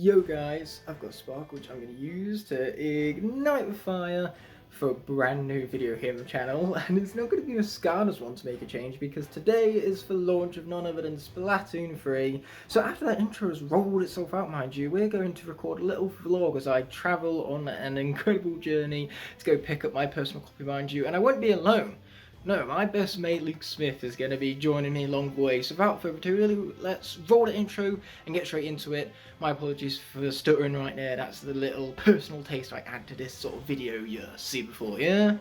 Yo guys, I've got Spark which I'm going to use to ignite the fire for a brand new video here on the channel, and it's not going to be a Scarner's one to make a change because today is the launch of none other than Splatoon 3. So after that intro has rolled itself out, mind you, we're going to record a little vlog as I travel on an incredible journey to go pick up my personal copy, mind you, and I won't be alone. No, my best mate Luke Smith is going to be joining me along the way. So without further ado, let's roll the intro and get straight into it. My apologies for stuttering right there. That's the little personal taste I add to this sort of video you see before, yeah?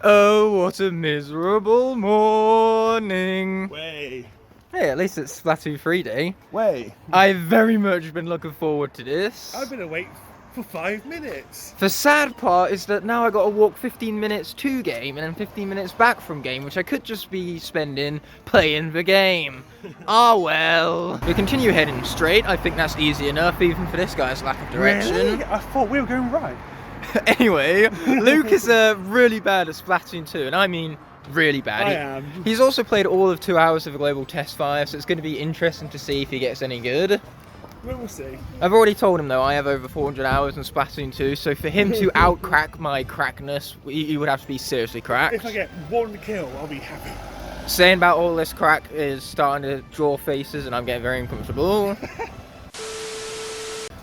Oh, what a miserable morning. Way. Hey, at least it's Splatoon 3 day. Way. I've very much been looking forward to this. I've been awake for 5 minutes. The sad part is that now I got to walk 15 minutes to game and then 15 minutes back from game, which I could just be spending playing the game. Ah well. We continue heading straight. I think that's easy enough, even for this guy's lack of direction. Really? I thought we were going right. Anyway, Luke is really bad at Splatoon 2, and I mean really bad. I am. He's also played all of 2 hours of a global test fire, so it's going to be interesting to see if he gets any good. We'll see. I've already told him though I have over 400 hours in Splatoon 2, so for him to outcrack my crackness, he would have to be seriously cracked. If I get 1 kill, I'll be happy. Saying about all this crack is starting to draw faces, and I'm getting very uncomfortable.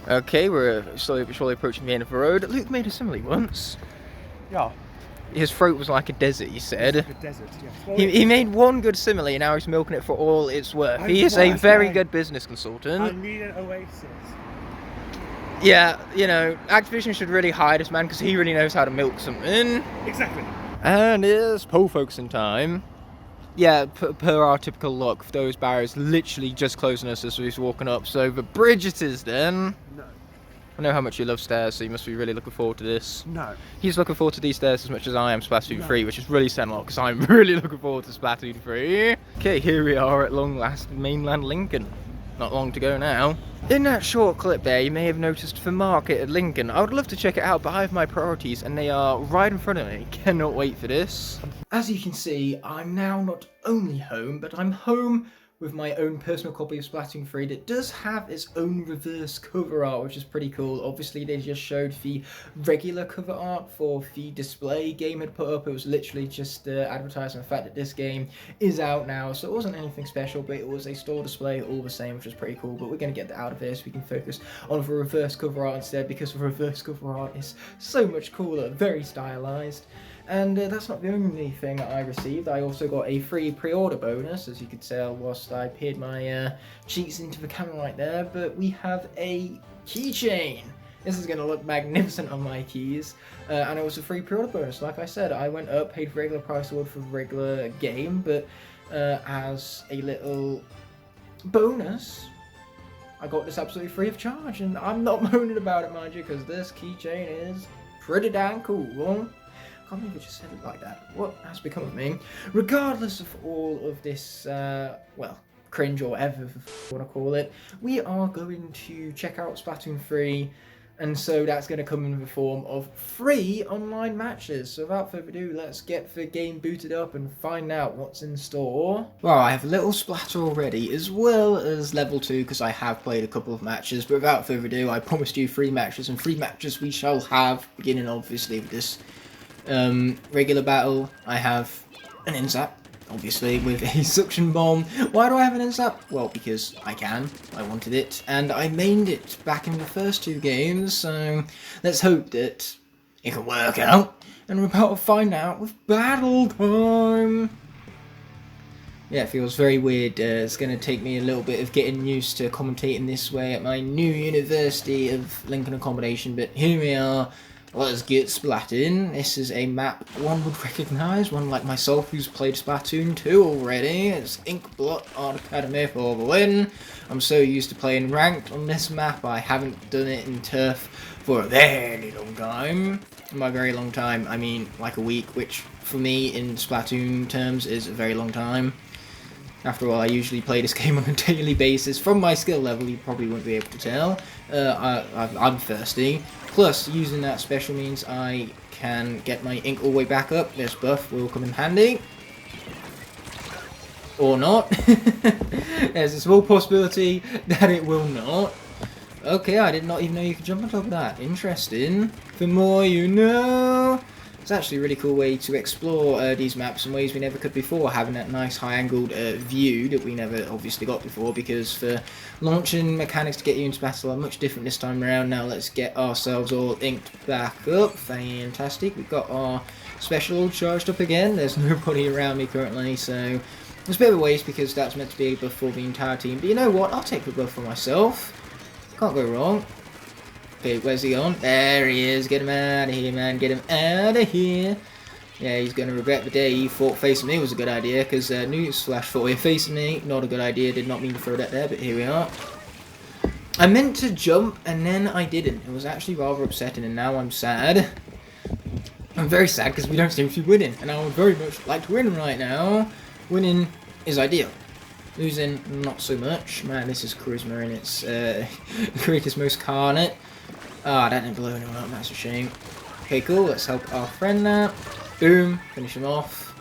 Okay, we're slowly but surely approaching the end of the road. Luke made a simile once. Yeah. His throat was like a desert, he said. The desert, yes. Well, He made one good simile, and now he's milking it for all it's worth. He is a very good business consultant. I need an oasis. Yeah, you know, Activision should really hire this man because he really knows how to milk something. Exactly. And it's pole focusing time. Yeah, per our typical luck, those barriers literally just closing us as we're walking up. So the bridge it is then. No. I know how much you love stairs, so you must be really looking forward to this. No. He's looking forward to these stairs as much as I am Splatoon 3, which is really saying a lot because I'm really looking forward to Splatoon 3. Okay, here we are at long last, mainland Lincoln. Not long to go now. In that short clip there, you may have noticed the market at Lincoln. I would love to check it out, but I have my priorities and they are right in front of me. Cannot wait for this. As you can see, I'm now not only home, but I'm home with my own personal copy of Splatoon 3 that does have its own reverse cover art, which is pretty cool. Obviously, they just showed the regular cover art for the display game had put up. It was literally just advertising the fact that this game is out now, so it wasn't anything special, but it was a store display all the same, which was pretty cool. But we're going to get that out of here so we can focus on the reverse cover art instead, because the reverse cover art is so much cooler, very stylized. And that's not the only thing I received. I also got a free pre-order bonus, as you could tell whilst I peered my cheeks into the camera right there. But we have a keychain. This is going to look magnificent on my keys. And it was a free pre-order bonus. Like I said, I went up, paid the regular price order for the regular game, but as a little bonus, I got this absolutely free of charge. And I'm not moaning about it, mind you, because this keychain is pretty damn cool. I can't believe I just said it like that. What has become of me? Regardless of all of this, well, cringe or whatever you want to call it, we are going to check out Splatoon 3, and so that's going to come in the form of free online matches. So without further ado, let's get the game booted up and find out what's in store. Well, I have a little splatter already, as well as level 2, because I have played a couple of matches, but without further ado, I promised you 3 matches, and 3 matches we shall have, beginning obviously with this regular battle. I have an INSAP, obviously, with a suction bomb. Why do I have an INSAP? Well, because I can. I wanted it, and I mained it back in the first 2 games, so let's hope that it can work out, and we're about to find out with battle time. Yeah, it feels very weird. It's going to take me a little bit of getting used to commentating this way at my new University of Lincoln accommodation, but here we are. Let's get splatting. This is a map one would recognise, one like myself who's played Splatoon 2 already. It's Inkblot Art Academy for the win. I'm so used to playing ranked on this map, I haven't done it in turf for a very long time. By very long time, I mean like a week, which for me in Splatoon terms is a very long time. After all, I usually play this game on a daily basis. From my skill level, you probably wouldn't be able to tell. I'm thirsty. Plus, using that special means I can get my ink all the way back up. This buff will come in handy. Or not. There's a small possibility that it will not. Okay, I did not even know you could jump on top of that. Interesting. The more you know. It's actually a really cool way to explore these maps in ways we never could before, having that nice high-angled view that we never obviously got before, because for launching mechanics to get you into battle are much different this time around. Now let's get ourselves all inked back up. Fantastic. We've got our special charged up again. There's nobody around me currently, so it's a bit of a waste because that's meant to be a buff for the entire team. But you know what? I'll take the buff for myself. Can't go wrong. Okay, where's he on? There he is. Get him out of here, man. Get him out of here. Yeah, he's going to regret the day he thought facing me was a good idea, because newsflash thought he facing me. Not a good idea. Did not mean to throw that there, but here we are. I meant to jump, and then I didn't. It was actually rather upsetting, and now I'm sad. I'm very sad because we don't seem to be winning, and I would very much like to win right now. Winning is ideal. Losing, not so much. Man, this is charisma in its greatest, most carnate. Ah, that didn't blow anyone up, that's a shame. Okay, cool, let's help our friend now. Boom, finish him off.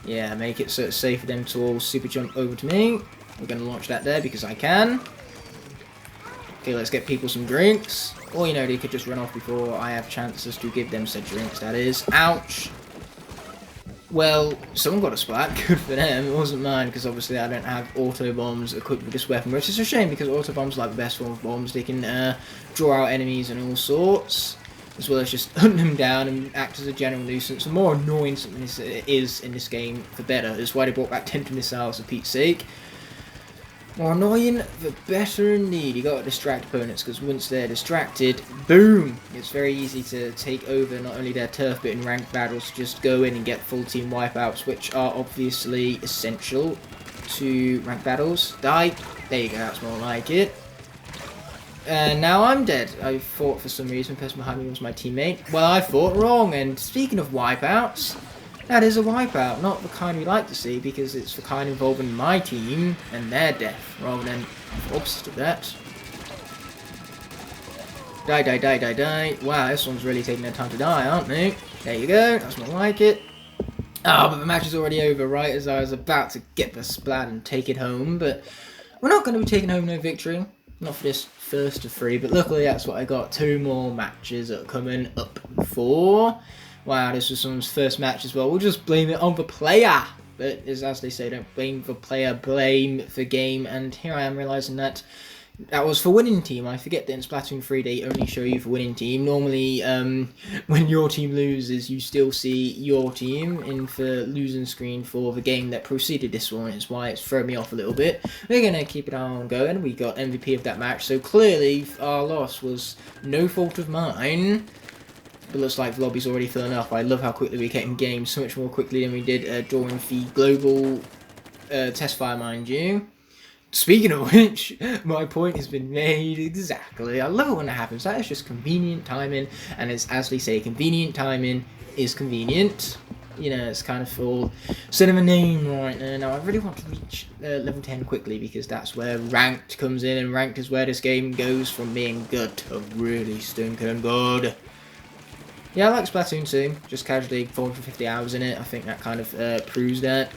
Yeah, make it so it's safe for them to all super jump over to me. We're going to launch that there because I can. Okay, let's get people some drinks. Or, you know, they could just run off before I have chances to give them said drinks, that is. Ouch! Well, someone got a splat, good for them. It wasn't mine, because obviously I don't have auto bombs equipped with this weapon, which is a shame, because auto bombs are like the best form of bombs. They can draw out enemies and all sorts, as well as just hunt them down and act as a general nuisance. The more annoying something is in this game, the better. That's why they brought back Tinted Missiles for Pete's sake. More annoying, the better indeed. You gotta distract opponents, because once they're distracted, boom! It's very easy to take over not only their turf, but in ranked battles, just go in and get full team wipeouts, which are obviously essential to ranked battles. Die. There you go, that's more like it. And now I'm dead. I thought for some reason the person behind me was my teammate. Well, I thought wrong, and speaking of wipeouts, that is a wipeout, not the kind we like to see, because it's the kind involving my team and their death, rather than the opposite of that. Die, die, die, die, die. Wow, this one's really taking their time to die, aren't they? There you go, that's more like it. Ah, but the match is already over, right as I was about to get the splat and take it home, but we're not going to be taking home no victory. Not for this first of three, but luckily that's what I got. 2 more matches that are coming up for. Wow, this was someone's first match as well. We'll just blame it on the player. But as they say, don't blame the player, blame the game. And here I am realising that that was for winning team. I forget that in Splatoon 3 they only show you for winning team. Normally, when your team loses, you still see your team in the losing screen for the game that preceded this one. It's why it's thrown me off a little bit. We're going to keep it on going. We got MVP of that match. So clearly, our loss was no fault of mine. But looks like the lobby's already filling up. I love how quickly we get in game, so much more quickly than we did during the global test fire, mind you. Speaking of which, my point has been made exactly. I love it when that happens. That is just convenient timing, and as they say, convenient timing is convenient. You know, it's kind of full. Set of a name right now. Now, I really want to reach level 10 quickly, because that's where ranked comes in, and ranked is where this game goes from being good to really stinking good. Yeah, I like Splatoon 2, just casually 450 hours in it. I think that kind of proves that.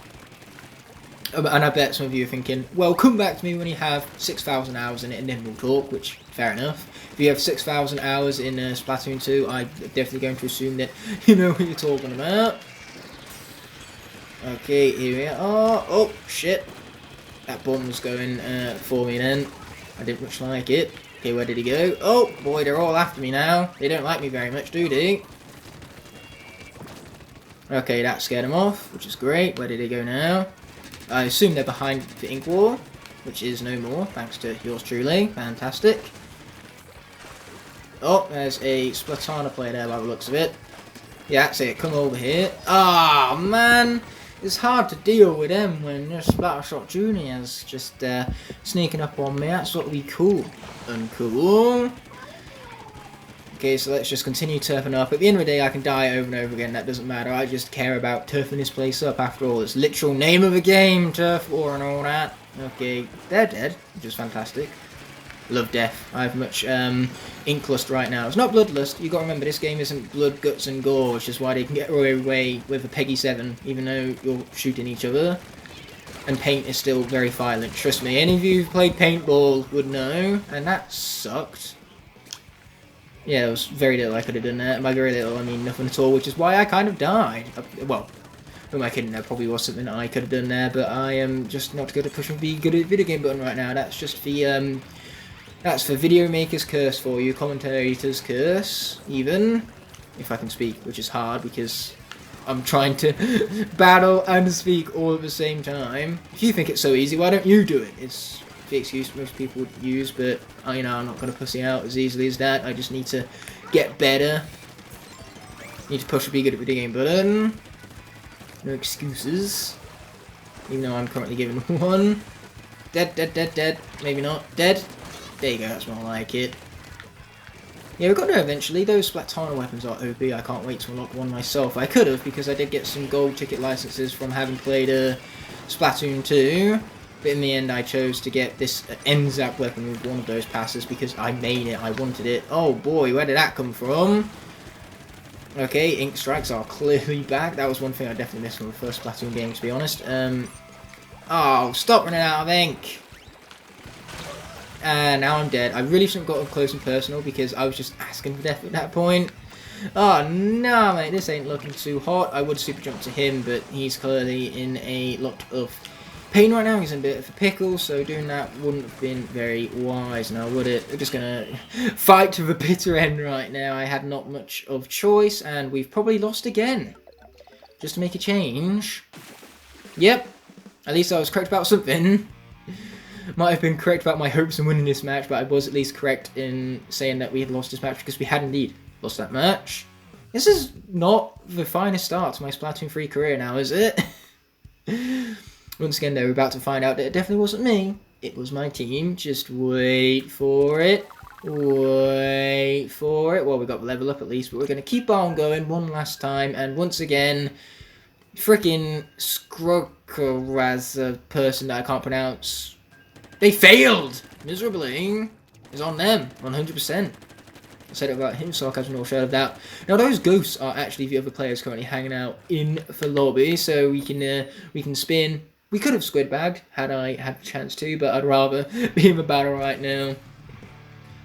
And I bet some of you are thinking, well, come back to me when you have 6,000 hours in it and then we'll talk, which, fair enough. If you have 6,000 hours in Splatoon 2, I'm definitely going to assume that you know what you're talking about. Okay, here we are. Oh, shit. That bomb was going for me then. I didn't much like it. Okay, where did he go? Oh, boy, they're all after me now. They don't like me very much, do they? Okay, that scared him off, which is great. Where did he go now? I assume they're behind the ink wall, which is no more, thanks to yours truly. Fantastic. Oh, there's a Splatoon player there by the looks of it. Yeah, that's it. Come over here. Ah, man. It's hard to deal with them when you're Splattershot Juniors just sneaking up on me. That's what we call uncool. Okay, so let's just continue turfing up. At the end of the day, I can die over and over again. That doesn't matter. I just care about turfing this place up. After all, it's literal name of the game, turf war and all that. Okay, they're dead, which is fantastic. Love death. I have much inklust right now. It's not bloodlust. You got to remember, this game isn't blood, guts, and gore, which is why they can get away with a Peggy 7, even though you're shooting each other. And paint is still very violent. Trust me, any of you who've played paintball would know, and that sucked. Yeah, there was very little I could have done there. And by very little, I mean nothing at all, which is why I kind of died. Well, who am I kidding? There probably was something that I could have done there, but I am just not good at pushing the good at video game button right now. That's just the that's for video maker's curse for you, commentator's curse, even if I can speak, which is hard because I'm trying to battle and speak all at the same time. If you think it's so easy, why don't you do it? It's the excuse most people would use, but you know, I'm not going to pussy out as easily as that. I just need to get better. Need to push the be good at video game button. No excuses. Even though I'm currently given one. Dead, dead, dead, dead. Maybe not. Dead. There you go, that's more like it. Yeah, we've got to eventually. Those Splatoon weapons are OP. I can't wait to unlock one myself. I could have, because I did get some gold ticket licenses from having played Splatoon 2. But in the end, I chose to get this NZAP weapon with one of those passes because I made it. I wanted it. Oh boy, where did that come from? Okay, ink strikes are clearly back. That was one thing I definitely missed from the first Splatoon game, to be honest. Oh, stop running out of ink! And now I'm dead. I really shouldn't have got up close and personal because I was just asking for death at that point. Oh no, mate, this ain't looking too hot. I would super jump to him, but he's clearly in a lot of pain right now. He's in a bit of a pickle, so doing that wouldn't have been very wise now, would it? We're just gonna fight to the bitter end right now. I had not much of choice, and we've probably lost again. Just to make a change. Yep, at least I was correct about something. Might have been correct about my hopes in winning this match, but I was at least correct in saying that we had lost this match because we had indeed lost that match. This is not the finest start to my Splatoon 3 career now, is it? Once again, though, we're about to find out that it definitely wasn't me. It was my team. Just wait for it. Wait for it. Well, we got the level up at least, but we're going to keep on going one last time. And once again, freaking Skrokaraz, person that I can't pronounce, they failed miserably. It's on them, 100%. I said it about him, sarcasm, no shadow of doubt. Now those ghosts are actually the other players currently hanging out in the lobby, so we can spin. We could have squid bagged had I had the chance to, but I'd rather be in the battle right now.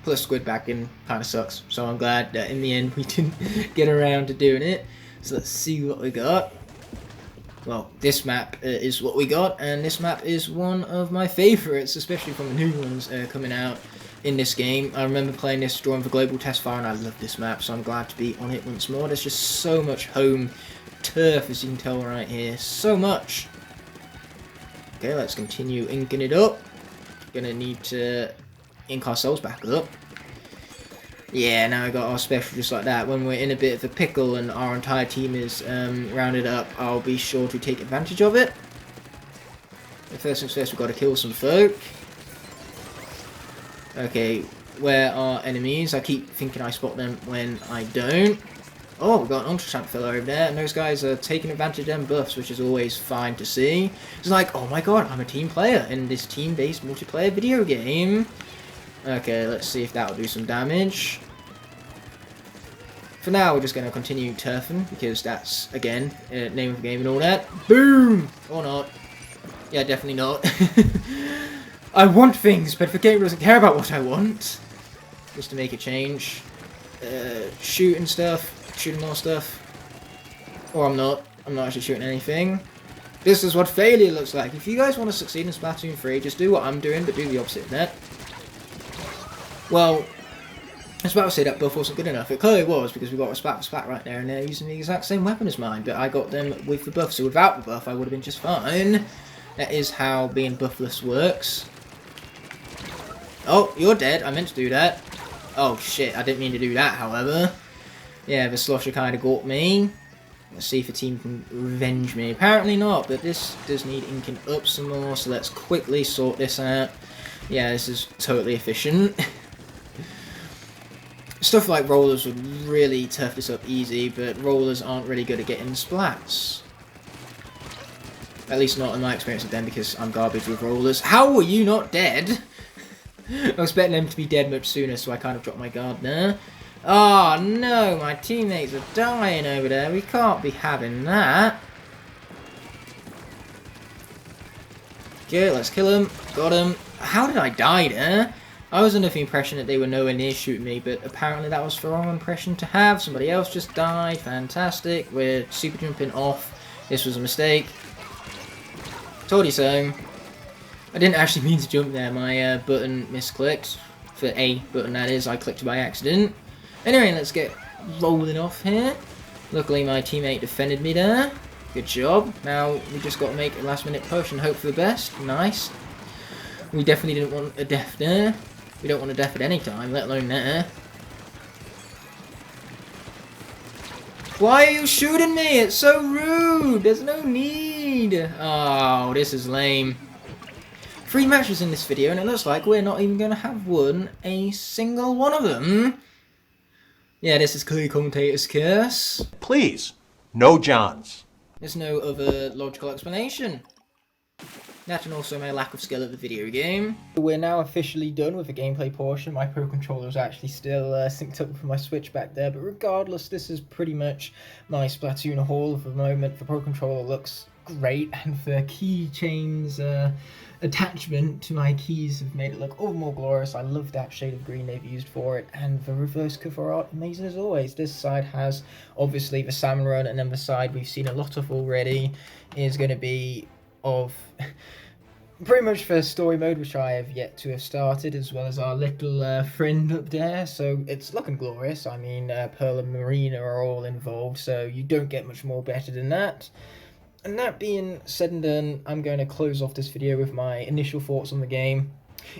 Plus squid bagging kind of sucks, so I'm glad that in the end we didn't get around to doing it. So let's see what we got. Well, this map is what we got, and this map is one of my favourites, especially from the new ones coming out in this game. I remember playing this during the global test fire, and I love this map, so I'm glad to be on it once more. There's just so much home turf, as you can tell right here. So much. Okay, let's continue inking it up. Gonna need to ink ourselves back up. Yeah, now I got our special just like that. When we're in a bit of a pickle and our entire team is rounded up, I'll be sure to take advantage of it. But first things first, we've got to kill some folk. Okay, where are enemies? I keep thinking I spot them when I don't. Oh, we've got an Ultra Champ fella over there, and those guys are taking advantage of them buffs, which is always fine to see. It's like, oh my god, I'm a team player in this team-based multiplayer video game. Okay, let's see if that'll do some damage. For now, we're just going to continue turfing, because that's, again, name of the game and all that. Boom! Or not. Yeah, definitely not. I want things, but the game doesn't care about what I want. Just to make a change. Shooting stuff, shooting more stuff. Or I'm not actually shooting anything. This is what failure looks like. If you guys want to succeed in Splatoon 3, just do what I'm doing, but do the opposite of that. Well, I was about to say that buff wasn't good enough. It clearly was, because we got a spat for spat right there, and they're using the exact same weapon as mine, but I got them with the buff, so without the buff I would have been just fine. That is how being buffless works. Oh, you're dead. I meant to do that. Oh shit, I didn't mean to do that, however. Yeah, the slosher kind of got me. Let's see if the team can revenge me. Apparently not, but this does need inking up some more, so let's quickly sort this out. Yeah, this is totally efficient. Stuff like rollers would really tough this up easy, but rollers aren't really good at getting splats. At least not in my experience with them, because I'm garbage with rollers. How were you not dead? I was expecting them to be dead much sooner, so I kind of dropped my guard there. Oh no, my teammates are dying over there. We can't be having that. Okay, let's kill him. Got him. How did I die there? I was under the impression that they were nowhere near shooting me, but apparently that was the wrong impression to have. Somebody else just died. Fantastic. We're super jumping off. This was a mistake. Told you so. I didn't actually mean to jump there. My button misclicked. For A button, that is. I clicked by accident. Anyway, let's get rolling off here. Luckily, my teammate defended me there. Good job. Now, we just got to make a last-minute push and hope for the best. Nice. We definitely didn't want a death there. We don't want a death at any time, let alone there. Why are you shooting me? It's so rude. There's no need. Oh, this is lame. 3 matches in this video, and it looks like we're not even going to have won a single one of them. Yeah, this is clearly commentator's curse. Please, no Johns. There's no other logical explanation. That and also my lack of skill at the video game. We're now officially done with the gameplay portion. My Pro Controller is actually still synced up with my Switch back there, but regardless, this is pretty much my Splatoon haul for the moment. The Pro Controller looks great, and the keychains attachment to my keys have made it look all the more glorious. I love that shade of green they've used for it, and the reverse cover art, amazing as always. This side has obviously the salmon run, and then the side we've seen a lot of already is going to be of pretty much the story mode, which I have yet to have started, as well as our little friend up there. So it's looking glorious. I mean, Pearl and Marina are all involved, so you don't get much more better than that. And that being said and done, I'm going to close off this video with my initial thoughts on the game.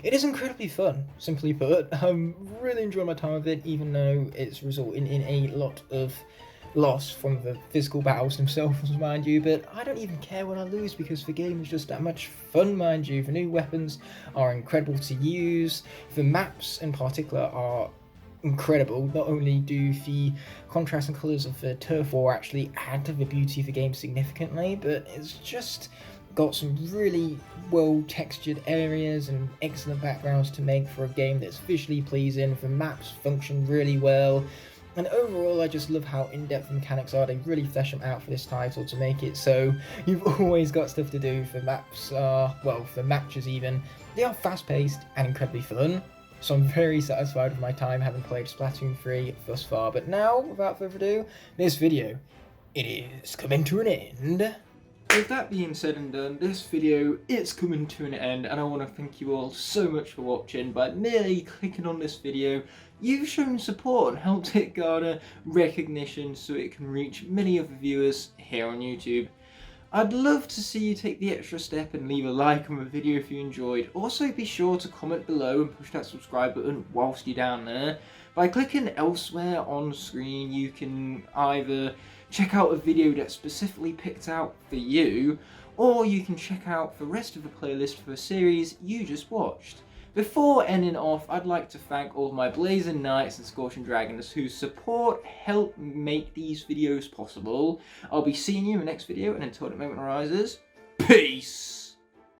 It is incredibly fun, simply put. I'm really enjoying my time with it, even though it's resulting in a lot of loss from the physical battles themselves, mind you, but I don't even care when I lose, because the game is just that much fun, mind you. The new weapons are incredible to use. The maps in particular are incredible. Not only do the contrast and colours of the turf war actually add to the beauty of the game significantly, but it's just got some really well textured areas and excellent backgrounds to make for a game that's visually pleasing. The maps function really well, and overall I just love how in-depth the mechanics are. They really flesh them out for this title to make it so you've always got stuff to do. The maps are, well, the matches even, they are fast-paced and incredibly fun. So I'm very satisfied with my time having played Splatoon 3 thus far. But now, without further ado, this video, it is coming to an end. With that being said and done, this video is coming to an end, and I want to thank you all so much for watching. By merely clicking on this video, you've shown support and helped it garner recognition so it can reach many of the viewers here on YouTube. I'd love to see you take the extra step and leave a like on the video if you enjoyed. Also, be sure to comment below and push that subscribe button whilst you're down there. By clicking elsewhere on screen, you can either check out a video that's specifically picked out for you, or you can check out the rest of the playlist for a series you just watched. Before ending off, I'd like to thank all of my Blazing Knights and Scorching Dragons whose support help make these videos possible. I'll be seeing you in the next video, and until that moment arises, peace!